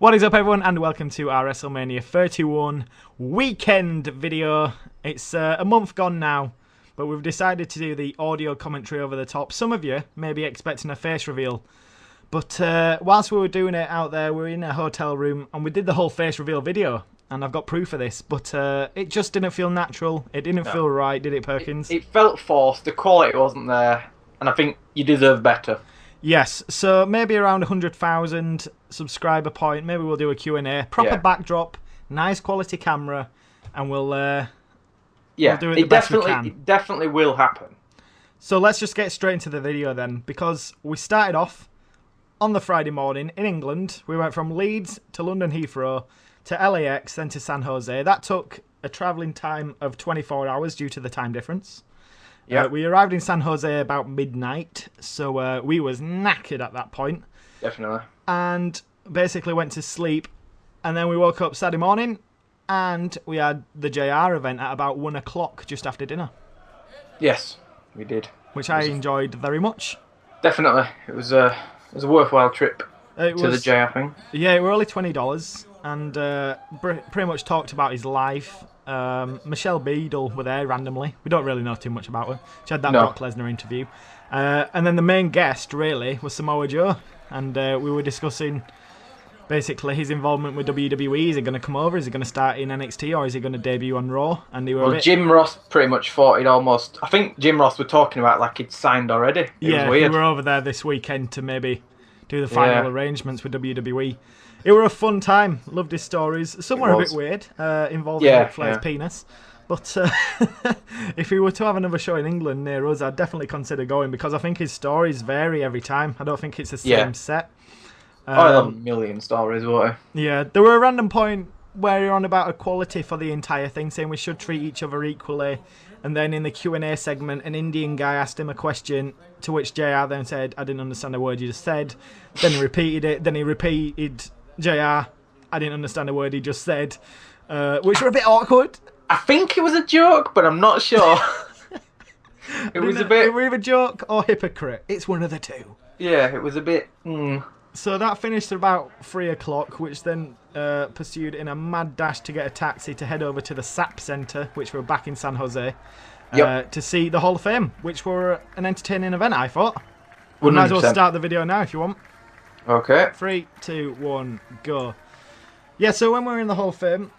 What is up, everyone, and welcome to our Wrestlemania 31 weekend video. It's a month gone now, but we've decided to do the audio commentary over the top. Some of you may be expecting a face reveal, but whilst we were doing it out there, we were in a hotel room, and we did the whole face reveal video, and I've got proof of this, but it just didn't feel natural. It didn't feel right, did it, Perkins? It felt forced, the quality wasn't there, and I think you deserve better. Yes, so maybe around 100,000 subscriber point. Maybe we'll do a Q&A. Proper backdrop, nice quality camera, and we'll do it the best we can. It definitely will happen. So let's just get straight into the video then, because we started off on the Friday morning in England. We went from Leeds to London Heathrow to LAX, then to San Jose. That took a travelling time of 24 hours due to the time difference. Yeah, we arrived in San Jose about midnight, so we was knackered at that point. Definitely. And basically went to sleep, and then we woke up Saturday morning, and we had the JR event at about 1 o'clock just after dinner. Yes, we did. Which I enjoyed very much. Definitely. It was a worthwhile trip to the JR thing. Yeah, it were only $20, and pretty much talked about his life. Michelle Beadle were there randomly. We don't really know too much about her. She had that Brock Lesnar interview. And then the main guest, really, was Samoa Joe. And we were discussing, basically, his involvement with WWE. Is he going to come over? Is he going to start in NXT? Or is he going to debut on Raw? And they were Jim Ross pretty much thought he'd almost... I think Jim Ross were talking about like he'd signed already. It was weird. We were over there this weekend to maybe do the final arrangements with WWE. It were a fun time. Loved his stories. Some were a bit weird, involving Ric Flair's penis. But if we were to have another show in England near us, I'd definitely consider going, because I think his stories vary every time. I don't think it's the same set. I have a million stories, won't I? Yeah, there were a random point where you're on about equality for the entire thing, saying we should treat each other equally. And then in the Q&A segment, an Indian guy asked him a question, to which JR then said, I didn't understand a word you just said. Then he repeated it. Then he repeated... JR, I didn't understand a word he just said, which were a bit awkward. I think it was a joke, but I'm not sure. It was a bit... It was either joke or hypocrite. It's one of the two. Yeah, it was a bit... So that finished at about 3 o'clock, which then pursued in a mad dash to get a taxi to head over to the SAP Centre, which were back in San Jose, to see the Hall of Fame, which were an entertaining event, I thought. We might as well start the video now if you want. Okay. 3, 2, 1, go. Yeah, so when we were in the Hall of Fame,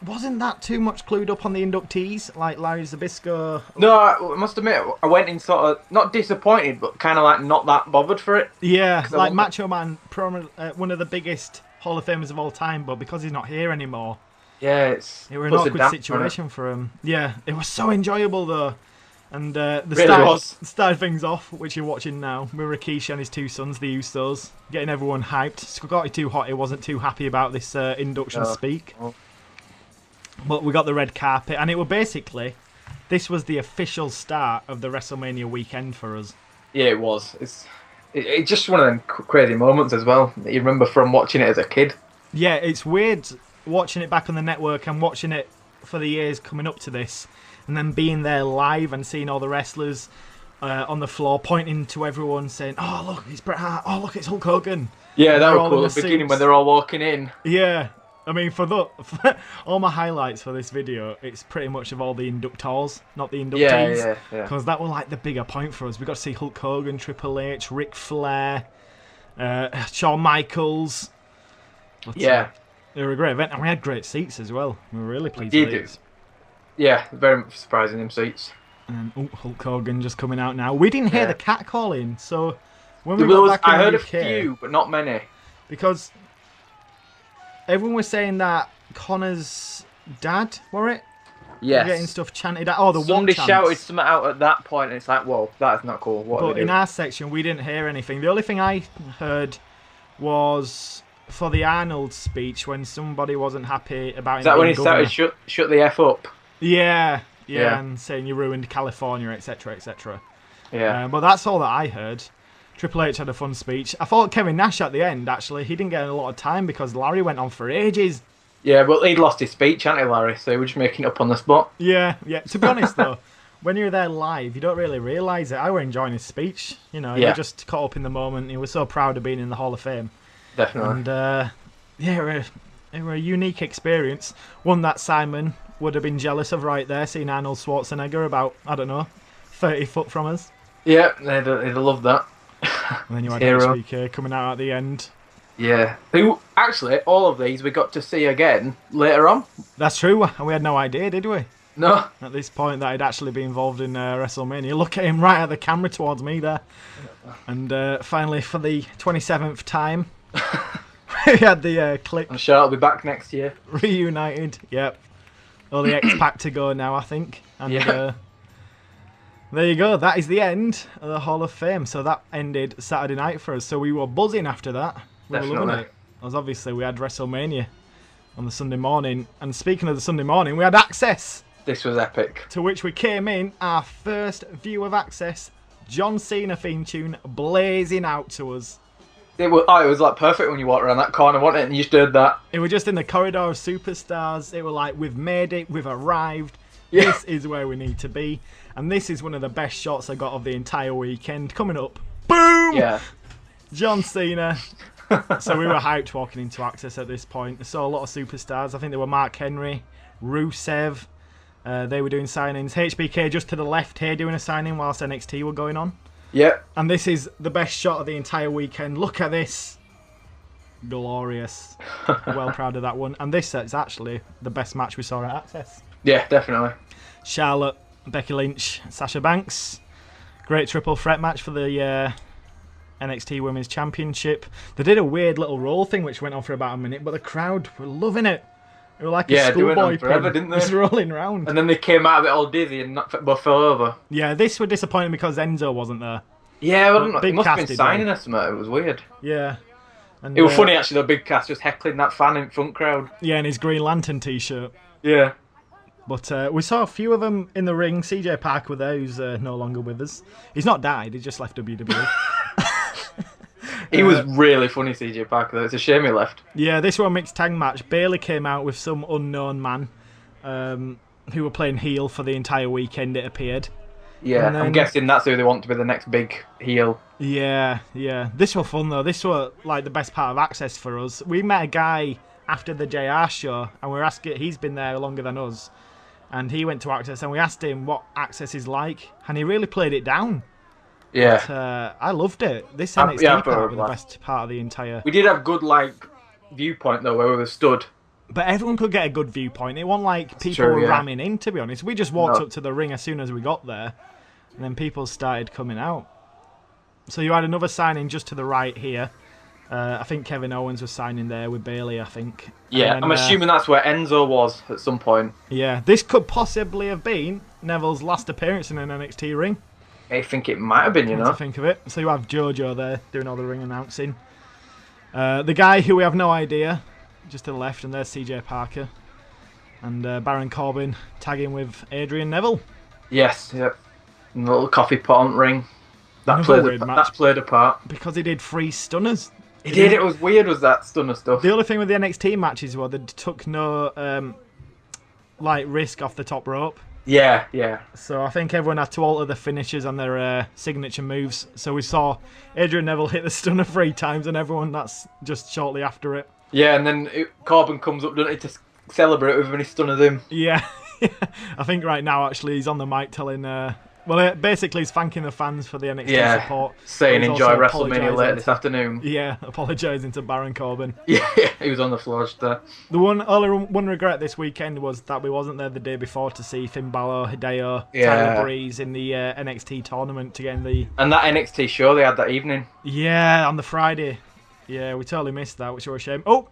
wasn't that too much clued up on the inductees, like Larry Zbyszko? No, I must admit, I went in sort of, not disappointed, but kind of like not that bothered for it. Yeah, like Macho Man, one of the biggest Hall of Famers of all time, but because he's not here anymore, it was an awkward situation for him. Yeah, it was so enjoyable though. And started things off, which you're watching now, with Rikishi and his two sons, the Usos, getting everyone hyped. Scotty Too Hot, he wasn't too happy about this induction speak. But we got the red carpet, and it was basically, this was the official start of the WrestleMania weekend for us. Yeah, it was. It's just one of them crazy moments as well, that you remember from watching it as a kid. Yeah, it's weird watching it back on the network and watching it for the years coming up to this. And then being there live and seeing all the wrestlers on the floor pointing to everyone saying, oh, look, it's Bret Hart. Oh, look, it's Hulk Hogan. Yeah, that was cool at the beginning when they're all walking in. Yeah. I mean, for all my highlights for this video, it's pretty much of all the inductors, not the inductees. Yeah. Because that was like the bigger point for us. We got to see Hulk Hogan, Triple H, Ric Flair, Shawn Michaels. They were a great event. And we had great seats as well. We were really pleased with it. Yeah, very surprising, them seats. And Hulk Hogan just coming out now. We didn't hear the cat calling, so when we got back in I heard the UK, a few, but not many. Because everyone was saying that Connor's dad, were it? Yes. Getting stuff chanted out. Oh, the Somebody one shouted something out at that point, and it's like, whoa, that's not cool. But in our section, we didn't hear anything. The only thing I heard was for the Arnold speech when somebody wasn't happy about. Is that when he started shut the F up? Yeah, and saying you ruined California, etc., etc. Yeah. But that's all that I heard. Triple H had a fun speech. I thought Kevin Nash at the end, actually, he didn't get a lot of time because Larry went on for ages. Yeah, well, he'd lost his speech, hadn't he, Larry? So he was just making it up on the spot. Yeah. To be honest, though, when you're there live, you don't really realise it. I were enjoying his speech. You know, you're just caught up in the moment. He was so proud of being in the Hall of Fame. Definitely. And yeah, it were a unique experience. One that Simon would have been jealous of right there, seeing Arnold Schwarzenegger about, I don't know, 30 foot from us. Yeah, they'd love that. And then you had Hero. HBK coming out at the end. Yeah. Who, actually, all of these we got to see again later on. That's true, and we had no idea, did we? No. At this point that he'd actually be involved in WrestleMania. Look at him right at the camera towards me there. And finally, for the 27th time, we had the clip. I'm sure I'll be back next year. Reunited, yep. Only X-Pac to go now, I think. And Yeah. there you go. That is the end of the Hall of Fame. So that ended Saturday night for us. So we were buzzing after that. We were loving Definitely. it. As obviously we had WrestleMania on the Sunday morning. And speaking of the Sunday morning, we had Access, This was epic. to which we came in, our first view of Access, John Cena theme tune blazing out to us. It was like perfect when you walked around that corner, wasn't it? And you just heard that. It was just in the corridor of superstars. It were like, we've made it, we've arrived. Yeah. This is where we need to be. And this is one of the best shots I got of the entire weekend. Coming up, boom! Yeah. John Cena. So we were hyped walking into Access at this point. I saw a lot of superstars. I think there were Mark Henry, Rusev. They were doing signings. HBK just to the left here doing a signing whilst NXT were going on. Yeah. And this is the best shot of the entire weekend. Look at this. Glorious. Well proud of that one. And this is actually the best match we saw at Access. Yeah, definitely. Charlotte, Becky Lynch, Sasha Banks. Great triple threat match for the NXT Women's Championship. They did a weird little roll thing which went on for about a minute, but the crowd were loving it. It was like a Yeah, they went schoolboy on forever, pin, didn't they? just rolling round. And then they came out of it all dizzy and both fell over. Yeah, this was disappointing because Enzo wasn't there. Yeah, well, But they Big must have Cass been did signing well. us something. It was weird. Yeah. And, It was funny actually, the Big Cass just heckling that fan in front crowd. Yeah, and his Green Lantern t-shirt. Yeah. But we saw a few of them in the ring. CJ Parker there, who's no longer with us. He's not died, he just left WWE. He was really funny, CJ Parker, though. It's a shame he left. Yeah, this was a mixed tag match. Bayley came out with some unknown man who were playing heel for the entire weekend, it appeared. Yeah, And then- I'm guessing that's who they want to be the next big heel. Yeah, yeah. This was fun, though. This was, like, the best part of Access for us. We met a guy after the JR show, and we were asking, he's been there longer than us, and he went to Access, and we asked him what Access is like, and he really played it down. Yeah. But, I loved it. This Yeah, NXT part but, was the like- best part of the entire... We did have good, viewpoint, though, where we were stood. But everyone could get a good viewpoint. It wasn't like people true, were yeah. ramming in, to be honest. We just walked No. up to the ring as soon as we got there, and then people started coming out. So you had another signing just to the right here. I think Kevin Owens was signing there with Bayley, I think. Yeah, And then, I'm assuming that's where Enzo was at some point. Yeah, this could possibly have been Neville's last appearance in an NXT ring. I think it might have been, you Come know. to think of it. So you have JoJo there doing all the ring announcing. The guy who we have no idea, just to the left, and there's CJ Parker. And Baron Corbin tagging with Adrian Neville. Yes, yeah. And the little coffee pot ring. That Another played, weird a, match. that played a part. Because he did 3 stunners. It did, it was weird, was that stunner stuff. The only thing with the NXT matches was they took no risk off the top rope. Yeah, yeah. So I think everyone had to alter the finishes and their signature moves. So we saw Adrian Neville hit the stunner 3 times, and everyone that's just shortly after it. Yeah, and then Corbin comes up, doesn't he, to celebrate with when he stunners him. Yeah, I think right now actually he's on the mic telling. Basically he's thanking the fans for the NXT support. Saying He's enjoy also WrestleMania later apologising this afternoon. Yeah, apologising to Baron Corbin. Yeah, he was on the floor just there. The one regret this weekend was that we wasn't there the day before to see Finn Balor, Hideo, Tyler Breeze in the NXT tournament to get in the... And that NXT show they had that evening. Yeah, on the Friday. Yeah, we totally missed that, which was a shame. Oh,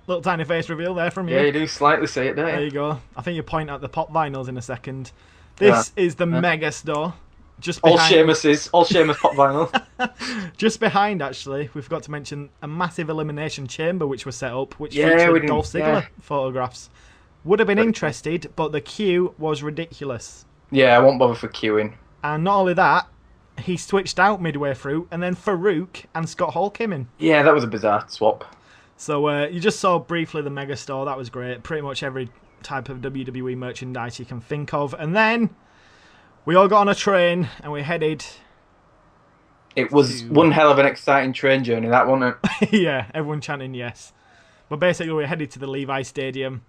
little tiny face reveal there from you. Yeah, you do slightly see it, don't There you? you go. I think you point out the pop vinyls in a second. This is the Mega Store. Just All behind, Sheamus pop vinyl. just behind, actually, we forgot to mention a massive elimination chamber which was set up, which Yeah, we featured didn't- Dolph Ziggler yeah. photographs. Would have been interested, but the queue was ridiculous. Yeah, I won't bother for queuing. And not only that, he switched out midway through, and then Farouk and Scott Hall came in. Yeah, that was a bizarre swap. So you just saw briefly the Mega Store. That was great. Pretty much every type of WWE merchandise you can think of. And then we all got on a train and we headed It was one hell of an exciting train journey, that wasn't it? Yeah, everyone chanting yes. But basically, we're headed to the Levi Stadium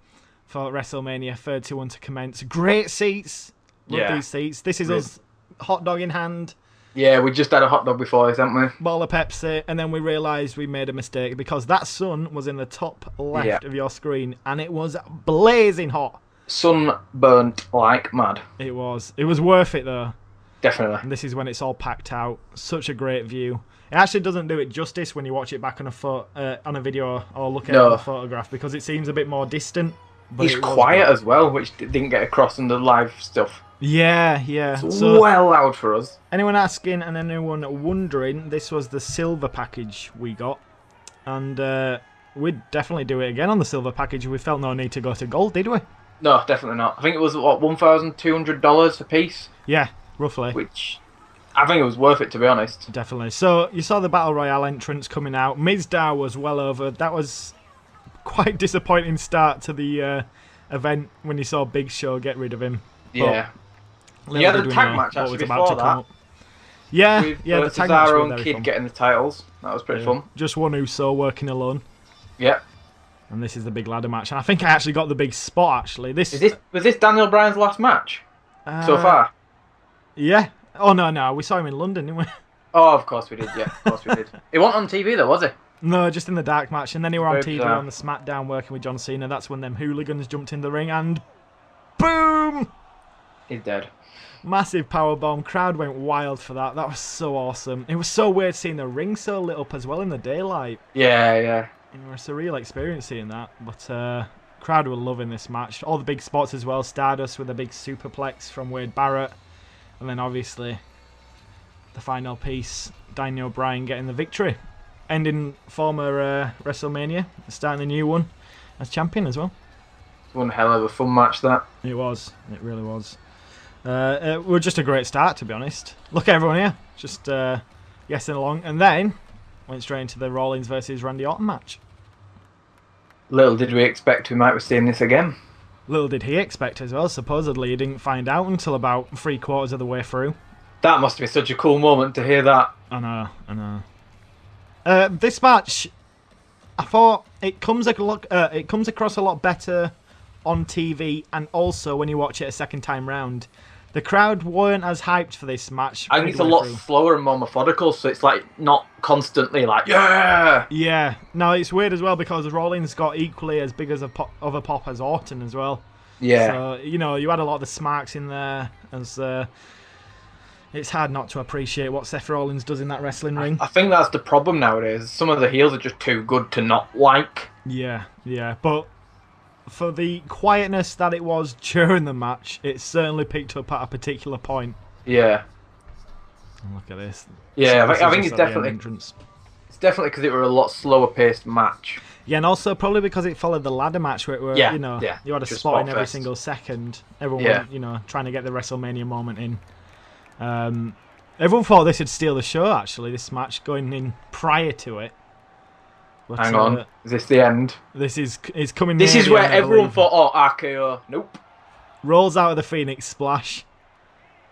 for WrestleMania 31 to commence. Great seats. Love these seats. This is us, hot dog in hand. Yeah, we just had a hot dog before this, haven't we? Bottle of Pepsi, and then we realised we made a mistake because that sun was in the top left of your screen, and it was blazing hot. Sun burnt like mad. It was. It was worth it, though. Definitely. And this is when it's all packed out. Such a great view. It actually doesn't do it justice when you watch it back on a video or look at it on a photograph because it seems a bit more distant. But he's quiet as well, which didn't get across in the live stuff. Yeah. It's well loud for us. Anyone asking and anyone wondering, this was the silver package we got. And we'd definitely do it again on the silver package. We felt no need to go to gold, did we? No, definitely not. I think it was, what, $1,200 a piece? Yeah, roughly. Which, I think it was worth it, to be honest. Definitely. So, you saw the Battle Royale entrance coming out. Mizdow was well over. That was quite disappointing start to the event when you saw Big Show get rid of him. Yeah. You had a tag match actually before that. Yeah, with, the tag match Cesaro was and Kid getting the titles. That was pretty fun. Just one Uso working alone. Yeah. And this is the big ladder match. And I think I actually got the big spot, actually. Was this Daniel Bryan's last match so far? Yeah. Oh, no. We saw him in London, didn't we? Oh, of course we did, yeah. Of course we did. He wasn't on TV, though, was he? No, just in the dark match. And then he were on TV on the SmackDown working with John Cena. That's when them hooligans jumped in the ring and boom! He's dead. Massive powerbomb. Crowd went wild for that. That was so awesome. It was so weird seeing the ring so lit up as well in the daylight. Yeah. It was a surreal experience seeing that. But crowd were loving this match. All the big spots as well. Stardust with a big superplex from Wade Barrett. And then obviously the final piece, Daniel Bryan getting the victory. Ending former WrestleMania, starting a new one as champion as well. One hell of a fun match, that. It was. It really was. It was just a great start, to be honest. Look at everyone here. Just guessing along. And then went straight into the Rollins versus Randy Orton match. Little did we expect we might be seeing this again. Little did he expect as well. Supposedly he didn't find out until about 3/4 of the way through. That must be such a cool moment to hear that. I know. This match, I thought it comes across a lot better on TV, and also when you watch it a second time round. The crowd weren't as hyped for this match. I think it's a lot slower and more methodical, so it's like not constantly like, yeah! Yeah. No, it's weird as well because Rollins got equally as big as of a pop as Orton as well. Yeah. So, you had a lot of the smarks in there. As it's hard not to appreciate what Seth Rollins does in that wrestling ring. I think that's the problem nowadays. Some of the heels are just too good to not like. Yeah. But for the quietness that it was during the match, it certainly picked up at a particular point. Yeah. Look at this. Yeah, I think it's definitely because it were a lot slower paced match. Yeah, and also probably because it followed the ladder match where it were, you had a spot in every single second. Everyone were, trying to get the WrestleMania moment in. Everyone thought this would steal the show, actually, this match going in prior to it. But, hang on, is this the end? This is coming. This is where everyone thought, oh, RKO. Nope. Rolls out of the Phoenix Splash.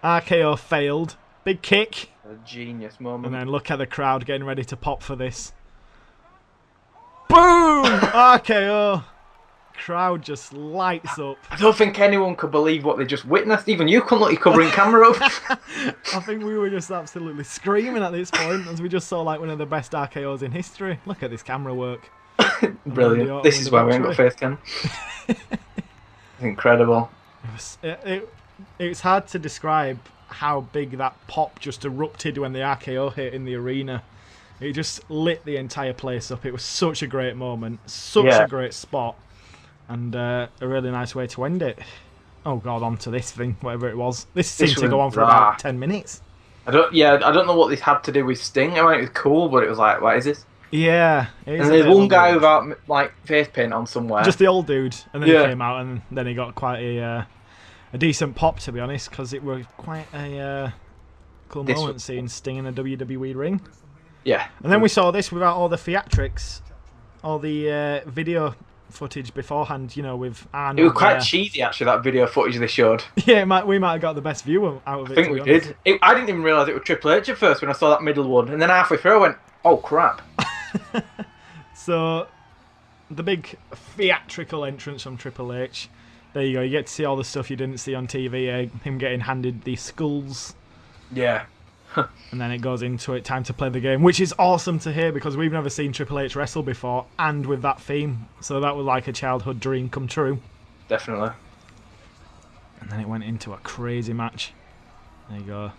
RKO failed. Big kick. A genius moment. And then look at the crowd getting ready to pop for this. Boom! RKO. Crowd just lights up. I don't think anyone could believe what they just witnessed. Even you couldn't look your covering camera up. I think we were just absolutely screaming at this point as we just saw like one of the best RKOs in history. Look at this camera work. Brilliant. This is why we ain't got face cam. It's incredible. It's hard to describe how big that pop just erupted when the RKO hit in the arena. It just lit the entire place up. It was such a great moment. Such a great spot. And a really nice way to end it. Oh god, on to this thing, whatever it was. This seemed to go on for about 10 minutes. I don't know what this had to do with Sting. I mean, it was cool, but it was like, what is this? Yeah. And there's one guy without like face paint on somewhere. Just the old dude, and then he came out, and then he got quite a decent pop, to be honest, because it was quite a cool moment seeing Sting in a WWE ring. Yeah. And then we saw this without all the theatrics, all the video footage beforehand, you know, with Arnold. It was quite cheesy, actually, that video footage they showed. Yeah, we might have got the best view out of it. I think we did. I didn't even realise it was Triple H at first when I saw that middle one. And then halfway through I went, oh crap. So, the big theatrical entrance from Triple H. There you go, you get to see all the stuff you didn't see on TV, him getting handed the skulls. Yeah. And then it goes into it, time to play the game, which is awesome to hear because we've never seen Triple H wrestle before, and with that theme. So that was like a childhood dream come true. Definitely. And then it went into a crazy match. There you go.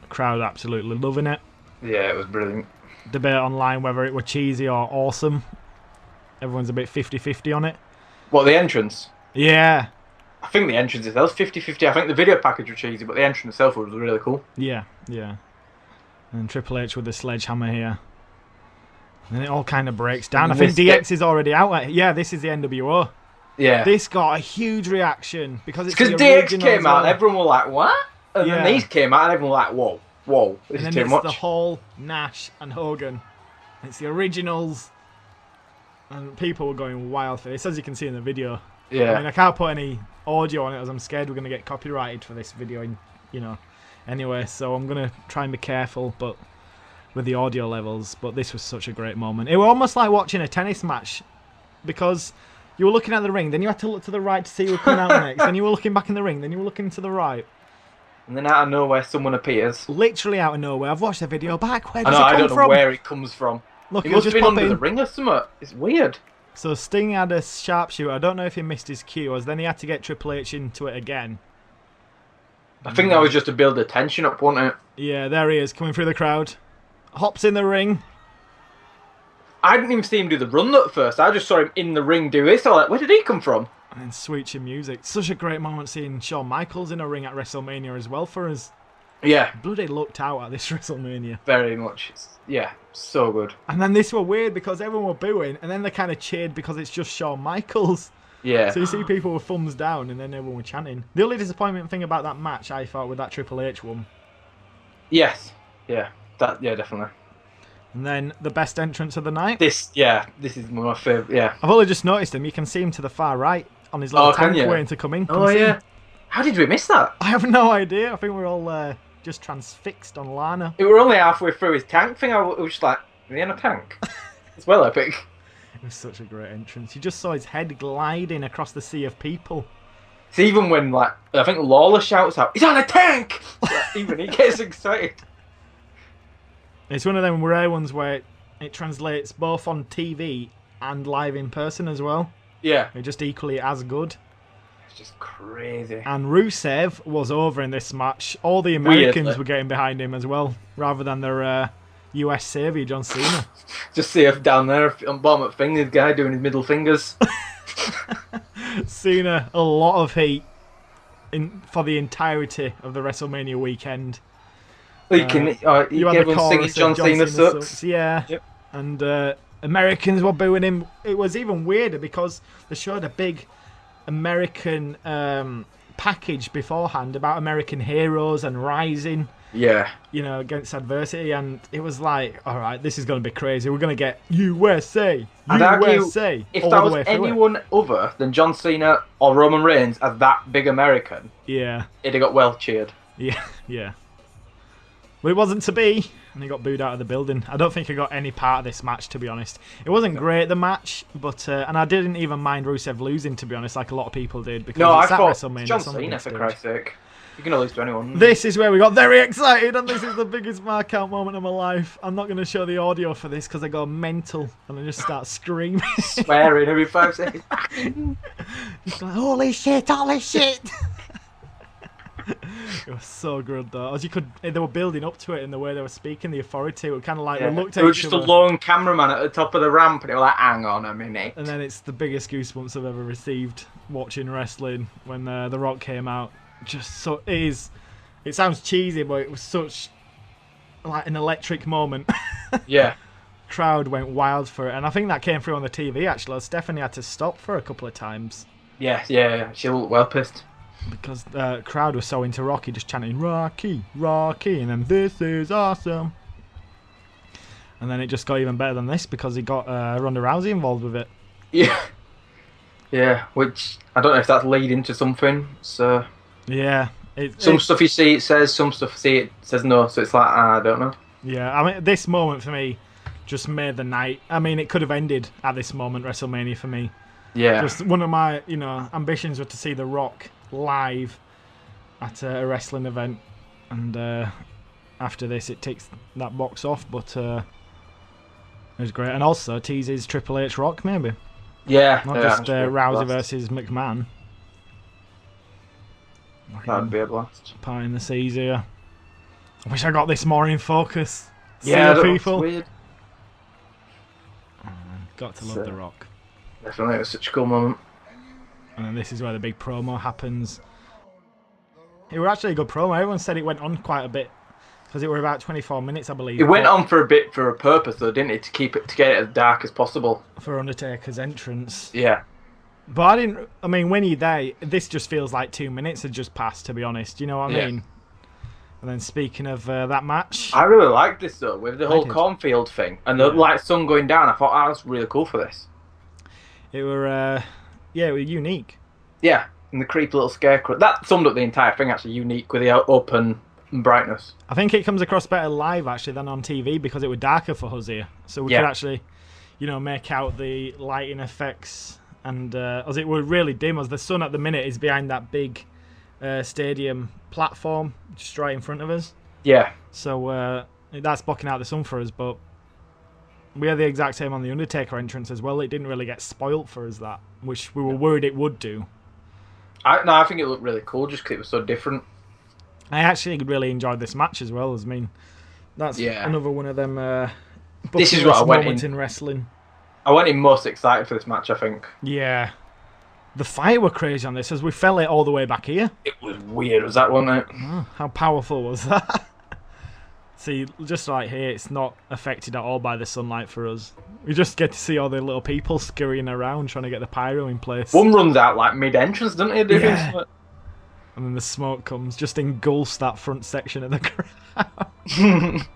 The crowd absolutely loving it. Yeah, it was brilliant. Debate online whether it were cheesy or awesome. Everyone's a bit 50-50 on it. What, the entrance? Yeah. I think the entrance itself 50-50. I think the video package was cheesy, but the entrance itself was really cool. Yeah. And Triple H with the sledgehammer here. And it all kind of breaks down. I think DX is already out. Yeah, this is the NWO. Yeah. This got a huge reaction because it's because DX came out and everyone was like, what? And then these came out and everyone was like, whoa, this is too much. And then it's the Hall, Nash and Hogan. It's the originals. And people were going wild for this, as you can see in the video. Yeah. I mean, I can't put any audio on it as I'm scared we're going to get copyrighted for this video, Anyway, so I'm going to try and be careful but with the audio levels. But this was such a great moment. It was almost like watching a tennis match because you were looking at the ring, then you had to look to the right to see who was coming out next. Then you were looking back in the ring, then you were looking to the right. And then out of nowhere, someone appears. Literally out of nowhere. I've watched the video back. Where does it come from? I don't know where it comes from. Look, it must have been under the ring or something. It's weird. So Sting had a sharpshooter. I don't know if he missed his cue, as then he had to get Triple H into it again. I think that was just to build the tension up, wasn't it? Yeah, there he is, coming through the crowd. Hops in the ring. I didn't even see him do the run at first. I just saw him in the ring do this. I was like, where did he come from? And then switching music. Such a great moment seeing Shawn Michaels in a ring at WrestleMania as well for us. Yeah. Bloody looked out at this WrestleMania. Very much. Yeah, so good. And then this were weird because everyone were booing and then they kind of cheered because it's just Shawn Michaels. Yeah. So you see people with thumbs down and then everyone were chanting. The only disappointment thing about that match, I thought, with that Triple H one. Yes. Yeah. Definitely. And then the best entrance of the night. This is my favourite, yeah. I've only just noticed him. You can see him to the far right on his little tank waiting to come in. Yeah. How did we miss that? I have no idea. I think we're all just transfixed on Lana. We were only halfway through his tank thing. I was just like, is he in a tank? It's well epic. It was such a great entrance. You just saw his head gliding across the sea of people. It's even when, I think Lawler shouts out, he's on a tank! Even he gets excited. It's one of them rare ones where it translates both on TV and live in person as well. Yeah. They're just equally as good. It's just crazy. And Rusev was over in this match. All the Americans were getting behind him as well, rather than their US saviour, John Cena. Just see if down there on bottom of the thing, this guy doing his middle fingers. Cena, a lot of heat for the entirety of the WrestleMania weekend. Well, you had the chorus John Cena sucks. Yeah. Yep. And Americans were booing him. It was even weirder because they showed a big American package beforehand about American heroes and rising. Yeah. Against adversity, and it was like, all right, this is going to be crazy. We're going to get USA. I'd argue if that was anyone other than John Cena or Roman Reigns as that big American, it'd have got well cheered. Yeah. But it wasn't to be, and he got booed out of the building. I don't think he got any part of this match, to be honest. It wasn't great, the match, but and I didn't even mind Rusev losing, to be honest, like a lot of people did. Because I thought John Cena, for Christ's sake. You can lose to anyone. This is where we got very excited, and this is the biggest mark out moment of my life. I'm not going to show the audio for this because I go mental and I just start screaming. Swearing every 5 seconds. Just like, holy shit, holy shit. It was so good though. They were building up to it in the way they were speaking, the authority. It was kind of like we looked at each other. There was just a lone cameraman at the top of the ramp, and it was like, hang on a minute. And then it's the biggest goosebumps I've ever received watching wrestling when The Rock came out. It sounds cheesy, but it was such like an electric moment. Yeah. Crowd went wild for it, and I think that came through on the TV actually. Stephanie had to stop for a couple of times. Yeah. She looked well pissed. Because the crowd was so into Rocky, just chanting Rocky, Rocky, and then this is awesome. And then it just got even better than this because he got Ronda Rousey involved with it. Yeah. Yeah, which I don't know if that's leading to something. So yeah, some stuff you see it says, some stuff you see it says no. So it's like I don't know. Yeah, I mean, this moment for me just made the night. I mean, it could have ended at this moment, WrestleMania for me. Yeah. Just one of my, ambitions was to see The Rock live at a wrestling event, and after this, it takes that box off. But it was great, and also teases Triple H Rock maybe. Yeah. Not just Rousey versus McMahon. That'd be a blast. Parting the seas here. I wish I got this more in focus. Yeah, people. Weird. Got to love The Rock. Definitely, it was such a cool moment. And then this is where the big promo happens. It was actually a good promo. Everyone said it went on quite a bit because it were about 24 minutes, I believe. It went on for a bit for a purpose, though, didn't it? To get it as dark as possible. For Undertaker's entrance. Yeah. But I mean, when you're there, this just feels like 2 minutes had just passed, to be honest. You know what I mean? And then speaking of that match... I really liked this, though, with the whole cornfield thing. And the sun going down, I thought, oh, that's really cool for this. It were unique. Yeah, and the creepy little scarecrow. That summed up the entire thing, actually, unique with the open brightness. I think it comes across better live, actually, than on TV, because it was darker for us here. So we could actually, make out the lighting effects. And as it were really dim, as the sun at the minute is behind that big stadium platform just right in front of us. Yeah. So that's blocking out the sun for us, but we had the exact same on the Undertaker entrance as well. It didn't really get spoilt for us, that, which we were worried it would do. I think it looked really cool just because it was so different. I actually really enjoyed this match as well. That's another one of them this is what I went moments in wrestling. I went in most excited for this match, I think. Yeah. The fire were crazy on this, as we felt it all the way back here. It was weird, was that, wasn't it? Oh, how powerful was that? See, just like here, it's not affected at all by the sunlight for us. We just get to see all the little people scurrying around trying to get the pyro in place. One runs out like mid-entrance, doesn't it? Yeah. And then the smoke comes, just engulfs that front section of the crowd.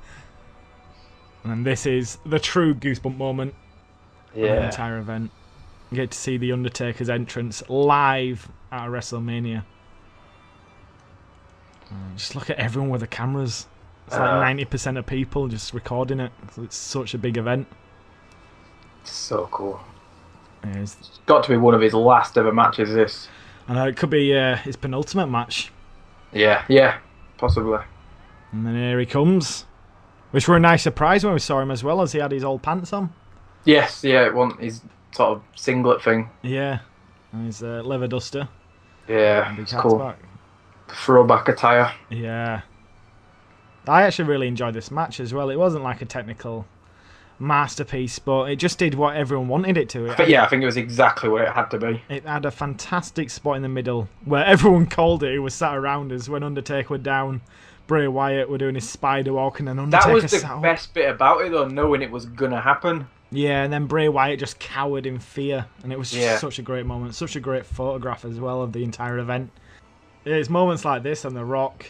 And this is the true goosebump moment. The entire event. You get to see the Undertaker's entrance live at WrestleMania. Just look at everyone with the cameras. It's like 90% of people just recording it. It's such a big event. So cool. Yeah, it's got to be one of his last ever matches, this. I know, it could be his penultimate match. Yeah, possibly. And then here he comes. Which were a nice surprise when we saw him as well, as he had his old pants on. Yes, it wasn't his sort of singlet thing. Yeah, and his leather duster. Yeah, it's cool. Back. Throwback attire. Yeah. I actually really enjoyed this match as well. It wasn't like a technical masterpiece, but it just did what everyone wanted it to. I think it was exactly what it had to be. It had a fantastic spot in the middle where everyone called it. It was sat around us when Undertaker were down. Bray Wyatt were doing his spider walk, and then Undertaker that was the best bit about it, though, knowing it was going to happen. Yeah, and then Bray Wyatt just cowered in fear, and it was just such a great moment, such a great photograph as well of the entire event. It's moments like this and The Rock,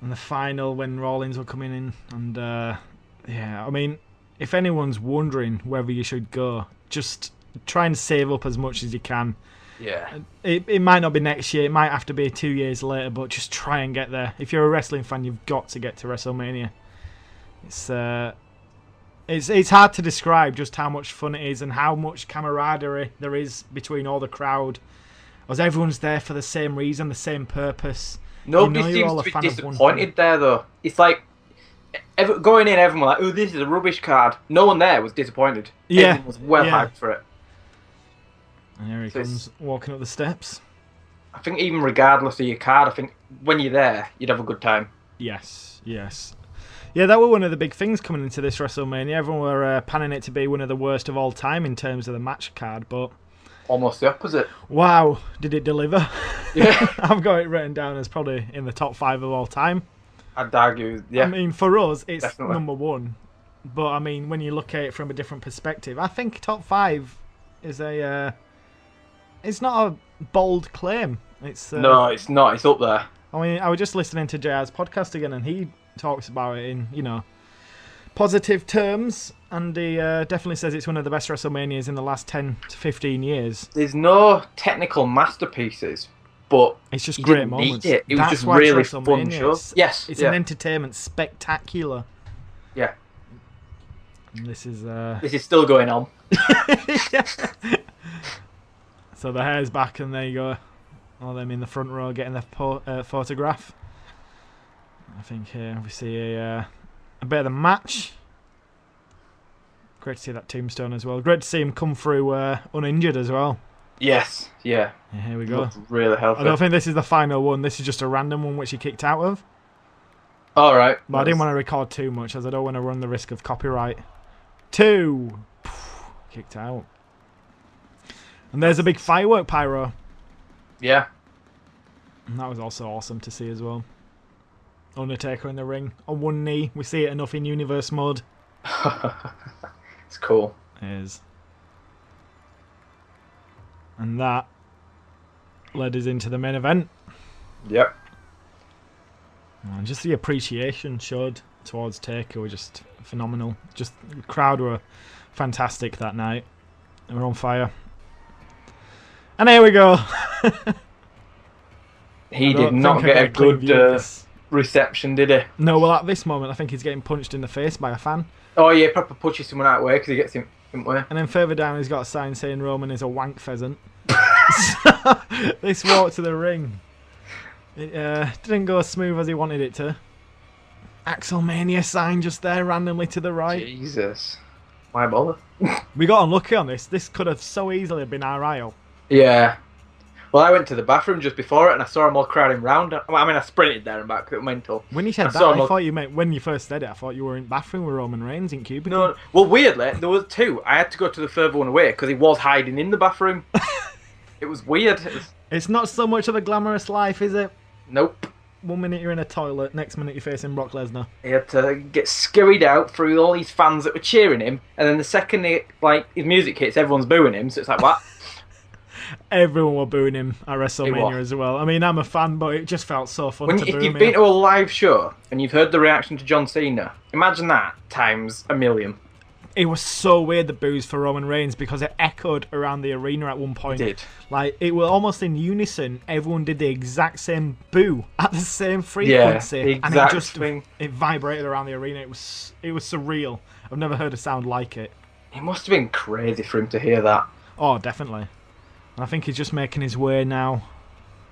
and the final when Rollins were coming in, and I mean, if anyone's wondering whether you should go, just try and save up as much as you can. Yeah. It might not be next year, it might have to be 2 years later, but just try and get there. If you're a wrestling fan, you've got to get to WrestleMania. It's hard to describe just how much fun it is and how much camaraderie there is between all the crowd. As everyone's there for the same reason, the same purpose. Nobody seems to be disappointed there, though. It's like, going in, everyone was like, oh, this is a rubbish card. No one there was disappointed. Yeah. Everyone was well hyped for it. And here he comes, walking up the steps. I think even regardless of your card, I think when you're there, you'd have a good time. Yes. Yeah, that were one of the big things coming into this WrestleMania. Everyone were panning it to be one of the worst of all time in terms of the match card, but... Almost the opposite. Wow, did it deliver? Yeah. I've got it written down as probably in the top 5 of all time. I'd argue, yeah. I mean, for us, it's definitely number 1. But, I mean, when you look at it from a different perspective, I think top 5 is a... it's not a bold claim. No, it's not. It's up there. I mean, I was just listening to JR's podcast again, and he talks about it in, positive terms, and he definitely says it's one of the best WrestleManias in the last 10 to 15 years. There's no technical masterpieces, but it's just great moments. It was just really fun show. Yes, it's an entertainment spectacular. Yeah. And this is still going on. So the hair's back, and there you go. All them in the front row getting their photograph. I think here we see a bit of the match. Great to see that tombstone as well. Great to see him come through uninjured as well. Yes, yeah. Here we go. Looked really healthy. I don't think this is the final one. This is just a random one which he kicked out of. All right. But I didn't want to record too much as I don't want to run the risk of copyright. 2. Kicked out. And there's a big firework pyro. Yeah. And that was also awesome to see as well. Undertaker in the ring on one knee. We see it enough in universe mode. It's cool. It is. And that led us into the main event. Yep. And just the appreciation showed towards Taker were just phenomenal. Just the crowd were fantastic that night. They were on fire. And here we go. He did not get a good reception, did he? No, well, at this moment, I think he's getting punched in the face by a fan. Oh, yeah, proper punches someone out of the way because he gets him way. And then further down, he's got a sign saying Roman is a wank pheasant. So, this walk to the ring. It didn't go as smooth as he wanted it to. Axelmania sign just there randomly to the right. Jesus. Why bother? We got unlucky on this. This could have so easily been our aisle. Yeah. Well, I went to the bathroom just before it and I saw them all crowding round. I mean, I sprinted there and back because it was mental. When you said that, I thought you meant, when you first said it, I thought you were in the bathroom with Roman Reigns in cubicle. No, well, weirdly, there was 2. I had to go to the further one away because he was hiding in the bathroom. It was weird. It's not so much of a glamorous life, is it? Nope. 1 minute you're in a toilet, next minute you're facing Brock Lesnar. He had to get scurried out through all these fans that were cheering him, and then the second his music hits, everyone's booing him, so it's like, what? Everyone were booing him at WrestleMania as well. I mean, I'm a fan, but it just felt so fun to boo him. If you've been to a live show and you've heard the reaction to John Cena, imagine that times 1,000,000. It was so weird, the boos for Roman Reigns, because it echoed around the arena at one point. It did. Like, it was almost in unison. Everyone did the exact same boo at the same frequency. Yeah, the exact thing. It vibrated around the arena. It was surreal. I've never heard a sound like it. It must have been crazy for him to hear that. Oh, definitely. And I think he's just making his way now.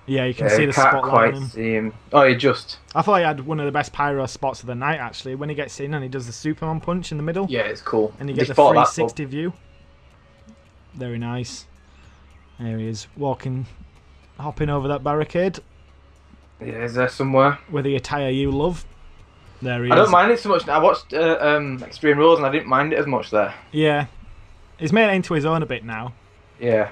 Yeah, you can see the spotlight on him. See him. Oh, he just... I thought he had one of the best pyro spots of the night, actually, when he gets in and he does the Superman punch in the middle. Yeah, it's cool. And you get the 360 view. Very nice. There he is, hopping over that barricade. Yeah, is there somewhere? With the attire you love. There he is. I don't mind it so much. I watched Extreme Rules and I didn't mind it as much there. Yeah. He's made it into his own a bit now. Yeah.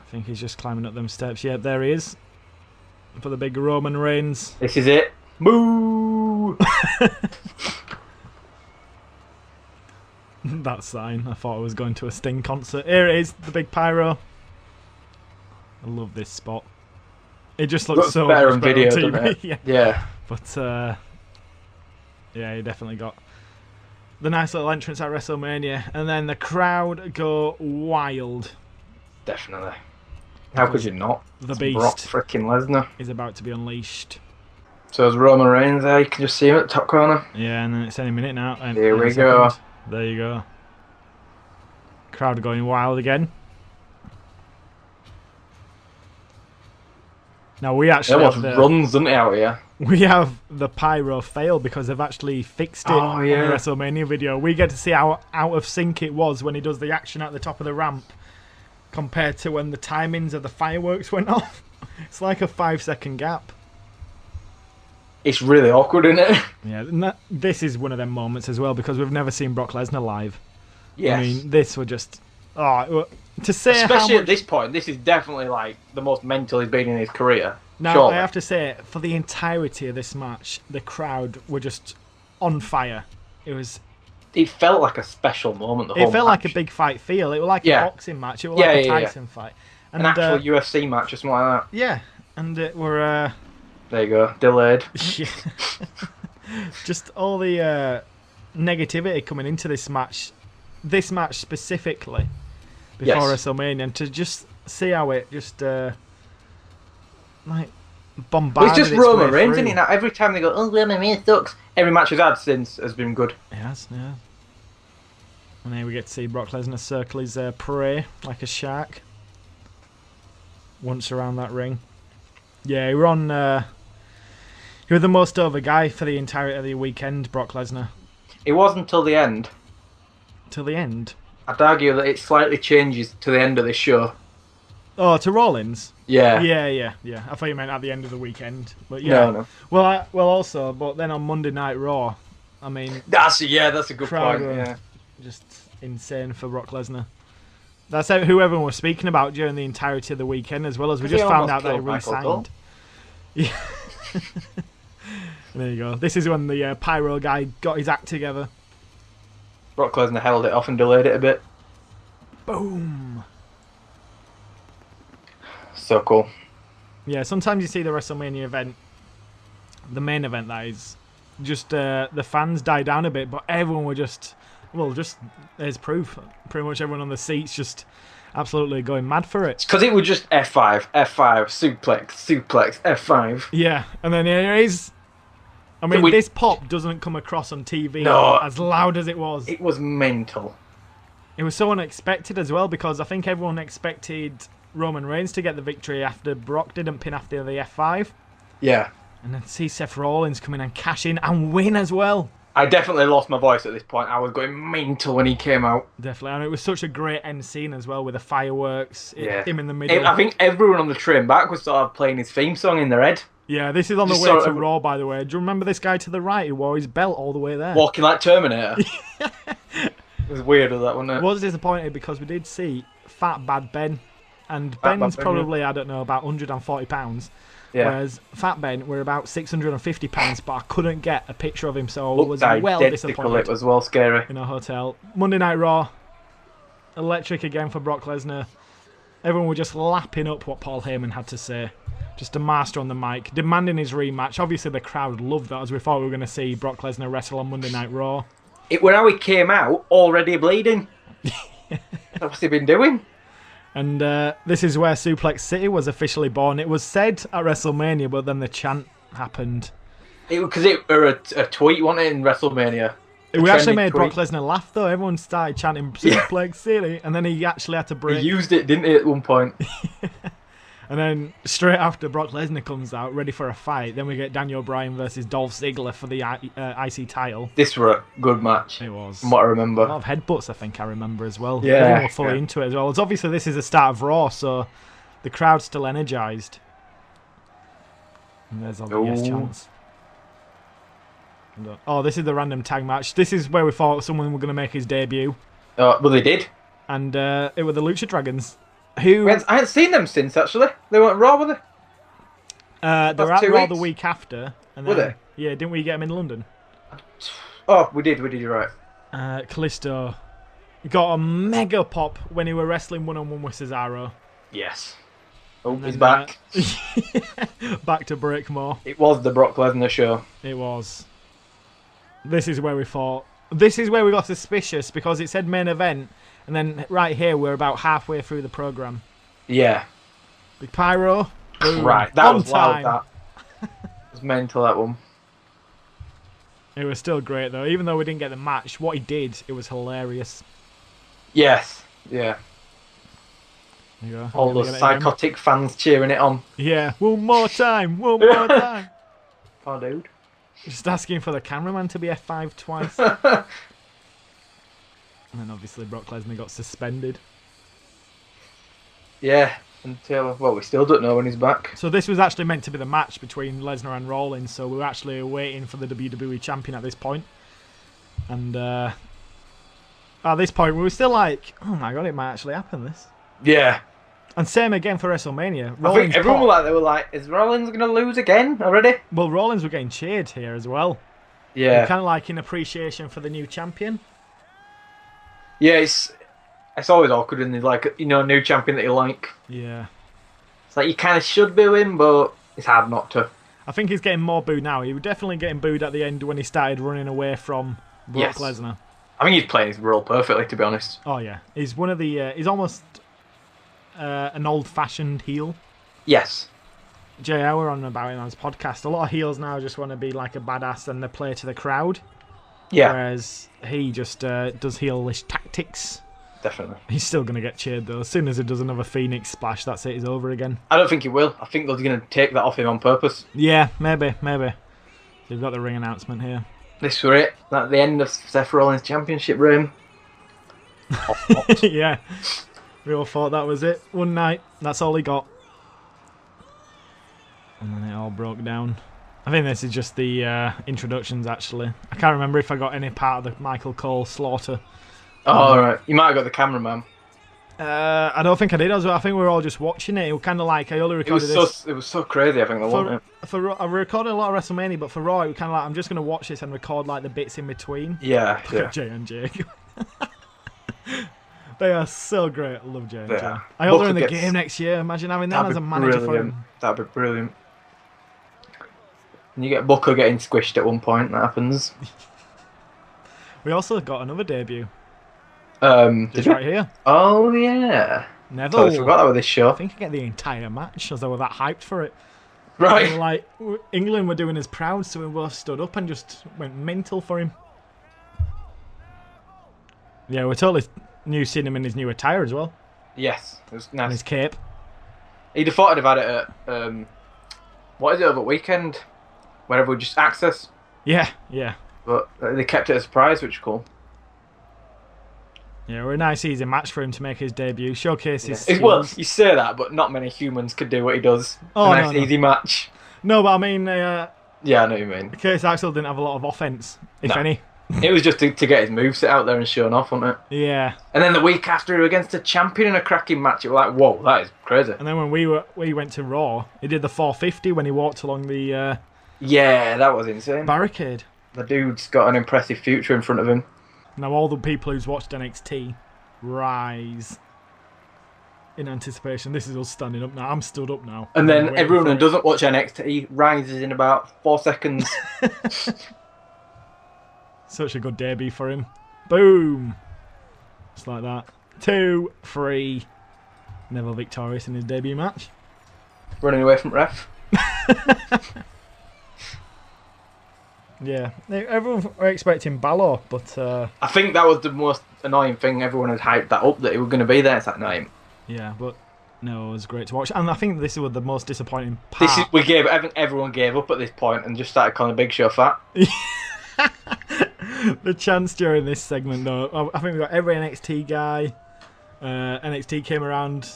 I think he's just climbing up them steps. Yeah, there he is. For the big Roman Reigns. This is it. Moo! That sign. I thought I was going to a Sting concert. Here it is, the big pyro. I love this spot. It just looks so better much on better video, on TV. doesn't it? Yeah. Yeah. But, yeah, he definitely got the nice little entrance at WrestleMania. And then the crowd go wild. Definitely. How could you not? The beast. Brock freaking Lesnar is about to be unleashed. So is Roman Reigns there. You can just see him at the top corner. Yeah, and then it's any minute now. And here we go. There you go. Crowd going wild again. Now we actually have runs, doesn't he, out here? We have the pyro fail because they've actually fixed it on the WrestleMania video. We get to see how out of sync it was when he does the action at the top of the ramp compared to when the timings of the fireworks went off. It's like a 5-second gap. It's really awkward, isn't it? Yeah, and this is one of them moments as well because we've never seen Brock Lesnar live. Yes. I mean, this were just... Oh, to say especially at this point, this is definitely like the most mental he's been in his career. Now, surely. I have to say, for the entirety of this match, the crowd were just on fire. It felt like a special moment. It felt like a big fight feel. It was like a boxing match. It was like a Tyson fight. And an actual UFC match or something like that. Yeah, and it were... There you go, delayed. Just all the negativity coming into this match specifically before WrestleMania, and to just see how it just like bombarded. It's just Roman Reigns, isn't it? Now every time they go, "Oh, Roman Reigns sucks," every match we've had since has been good. It has, yeah. And here we get to see Brock Lesnar circle his prey like a shark once around that ring. Yeah, he was the most over guy for the entirety of the weekend, Brock Lesnar. It wasn't until the end. Till the end? I'd argue that it slightly changes to the end of this show. Oh, to Rollins? Yeah. Yeah. I thought you meant at the end of the weekend. But yeah. No. Well, also, but then on Monday Night Raw, I mean... That's a good point, yeah. Just insane for Brock Lesnar. That's who everyone was speaking about during the entirety of the weekend, as well as we just found out that he re-signed. Yeah. There you go. This is when the pyro guy got his act together. Brock Lesnar held it off and delayed it a bit. Boom. So cool. Yeah, sometimes you see the WrestleMania event, the main event that is, just the fans die down a bit, but everyone were just there's proof. Pretty much everyone on the seats just absolutely going mad for it. Because it was just F5, suplex, F5. Yeah, and then here it is. I mean, this pop doesn't come across on TV as loud as it was. It was mental. It was so unexpected as well, because I think everyone expected Roman Reigns to get the victory after Brock didn't pin after the F5. Yeah. And then see Seth Rollins come in and cash in and win as well. I definitely lost my voice at this point. I was going mental when he came out. Definitely. And it was such a great end scene as well, with the fireworks, him in the middle. I think everyone on the train back was sort of playing his theme song in their head. Yeah, this is on the way to Raw, by the way. Do you remember this guy to the right who wore his belt all the way there? Walking like Terminator. It was weird with that, wasn't it? I was disappointed because we did see Fat Bad Ben. And Ben's probably, I don't know, about £140. Yeah. Whereas Fat Ben were about £650, but I couldn't get a picture of him, so I was well disappointed. It was well scary. In a hotel. Monday Night Raw. Electric again for Brock Lesnar. Everyone were just lapping up what Paul Heyman had to say. Just a master on the mic, demanding his rematch. Obviously, the crowd loved that, as we thought we were going to see Brock Lesnar wrestle on Monday Night Raw. When how he came out, already bleeding. What's he been doing? And this is where Suplex City was officially born. It was said at WrestleMania, but then the chant happened. Because it was a tweet, wasn't it, in WrestleMania? We actually made Brock Lesnar laugh, though. Everyone started chanting Suplex City, and then he actually had to break. He used it, didn't he, at one point? And then straight after Brock Lesnar comes out, ready for a fight, then we get Daniel Bryan versus Dolph Ziggler for the IC title. This was a good match. It was. From what I remember. A lot of headbutts, I think I remember as well. Yeah. Everyone were fully into it as well. It's obviously this is the start of Raw, so the crowd's still energized. And there's all the yes chants. Oh, this is the random tag match. This is where we thought someone were going to make his debut. Well, they did. And it were the Lucha Dragons. Who? I hadn't seen them since, actually. They weren't Raw, were they? They were at Raw the week after. And then, were they? Yeah, didn't we get them in London? Oh, we did, you're right. Kalisto got a mega pop when he were wrestling one-on-one with Cesaro. Yes. Oh, he's back. Back to Breakmore. It was the Brock Lesnar show. It was. This is where we thought. This is where we got suspicious, because it said main event. And then right here, we're about halfway through the programme. Yeah. Big pyro. Boom. Right, that was loud, that. It was mental, that one. It was still great, though. Even though we didn't get the match, what he did, it was hilarious. Yes, yeah. There you go. All those psychotic fans cheering it on. Yeah, one more time, one more time. Oh, dude. Just asking for the cameraman to be F5 twice. And then obviously Brock Lesnar got suspended. Yeah, until, well, we still don't know when he's back. So this was actually meant to be the match between Lesnar and Rollins, so we were actually waiting for the WWE Champion at this point. And at this point we were still like, oh my god, it might actually happen, this. Yeah. And same again for WrestleMania. I think everyone they were like, is Rollins going to lose again already? Well, Rollins were getting cheered here as well. Yeah. Kind of like in appreciation for the new champion. Yeah, it's always awkward when there's like, you know, a new champion that you like. Yeah. It's like you kind of should boo him, but it's hard not to. I think he's getting more booed now. He was definitely getting booed at the end when he started running away from Brock Lesnar. I think he's playing his role perfectly, to be honest. Oh yeah, he's one of the. He's almost an old-fashioned heel. Yes. JR were on about it on his podcast. A lot of heels now just want to be like a badass and they play to the crowd. Yeah. Whereas he just does heelish tactics. Definitely. He's still going to get cheered though. As soon as he does another Phoenix splash, that's it. He's over again. I don't think he will. I think they're going to take that off him on purpose. Yeah, maybe. You've got the ring announcement here. This were it. At the end of Seth Rollins' championship reign. Yeah. We all thought that was it. One night. That's all he got. And then it all broke down. I think this is just the introductions, actually. I can't remember if I got any part of the Michael Cole slaughter. Oh, right. You might have got the cameraman. I don't think I did as well. I think we were all just watching it. It was kind of like I only recorded this. It was so crazy, I think, they wanted it. I recorded a lot of WrestleMania, but for Raw, it was kind of like, I'm just going to watch this and record like the bits in between. Yeah, yeah. J and J. They are so great. I love J and J. Yeah. I hope they're in the game next year. Imagine having them as a manager for him. That'd be brilliant. And you get Booker getting squished at one point. That happens. We also got another debut. Just right here. Oh yeah. Neville. Totally forgot that with this show. I think I get the entire match as they were that hyped for it. Right. And like England were doing us proud, so we both stood up and just went mental for him. Yeah, we're totally new seeing him in his new attire as well. Yes, it was nice. And his cape. He'd have thought I'd have had it at what is it, over weekend? Whenever we just access. Yeah, yeah. But they kept it a surprise, which is cool. Yeah, we're a nice easy match for him to make his debut. Showcase his skills. Well, you say that, but not many humans could do what he does. Oh, a nice easy match. No, but I mean... yeah, I know what you mean. Curtis Axel didn't have a lot of offense, if any. It was just to get his moveset out there and showing off, wasn't it? Yeah. And then the week after, he was against a champion in a cracking match. It was like, whoa, that is crazy. And then when we went to Raw, he did the 450 when he walked along the... yeah, that was insane. Barricade. The dude's got an impressive future in front of him. Now all the people who's watched NXT rise in anticipation. This is us standing up now. I'm stood up now. And then everyone who doesn't watch NXT rises in about 4 seconds. Such a good debut for him. Boom. Just like that. 2, 3. Neville victorious in his debut match. Running away from ref. Yeah, everyone were expecting Balor, but... I think that was the most annoying thing. Everyone had hyped that up, that he was going to be there that night. Yeah, but no, it was great to watch. And I think this was the most disappointing part. I think everyone gave up at this point and just started calling Big Show fat. The chance during this segment, though, I think we got every NXT guy. NXT came around.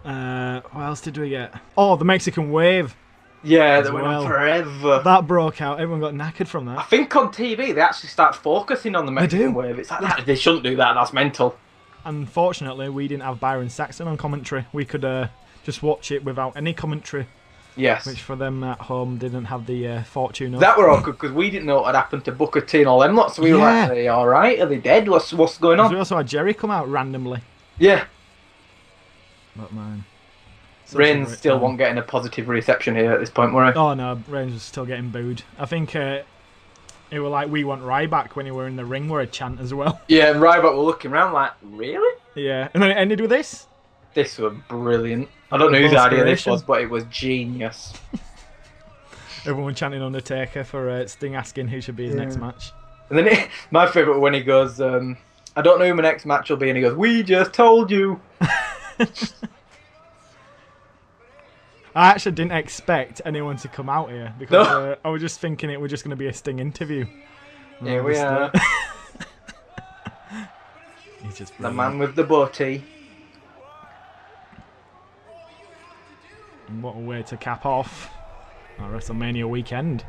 What else did we get? Oh, the Mexican Wave. Yeah, that went on forever. That broke out. Everyone got knackered from that. I think on TV they actually start focusing on the Mexican Wave. It's like they shouldn't do that. That's mental. Unfortunately, we didn't have Byron Saxton on commentary. We could just watch it without any commentary. Yes. Which for them at home didn't have the fortune of. That were awkward because we didn't know what had happened to Booker T and all them lots. So we were like, are they alright? Are they dead? What's going on? We also had Jerry come out randomly. Yeah. But man. Reigns still wasn't getting a positive reception here at this point, were he? Oh no, Reigns was still getting booed. I think it was like we want Ryback when he were in the ring were a chant as well. Yeah, and Ryback were looking around like, really? Yeah, and then it ended with this. This was brilliant. I don't know whose idea this was, but it was genius. Everyone chanting Undertaker for Sting asking who should be his next match. And then my favourite when he goes, I don't know who my next match will be, and he goes, we just told you. I actually didn't expect anyone to come out here because I was just thinking it was just going to be a Sting interview. Here we are. He's just the man with the booty. And what a way to cap off our WrestleMania weekend.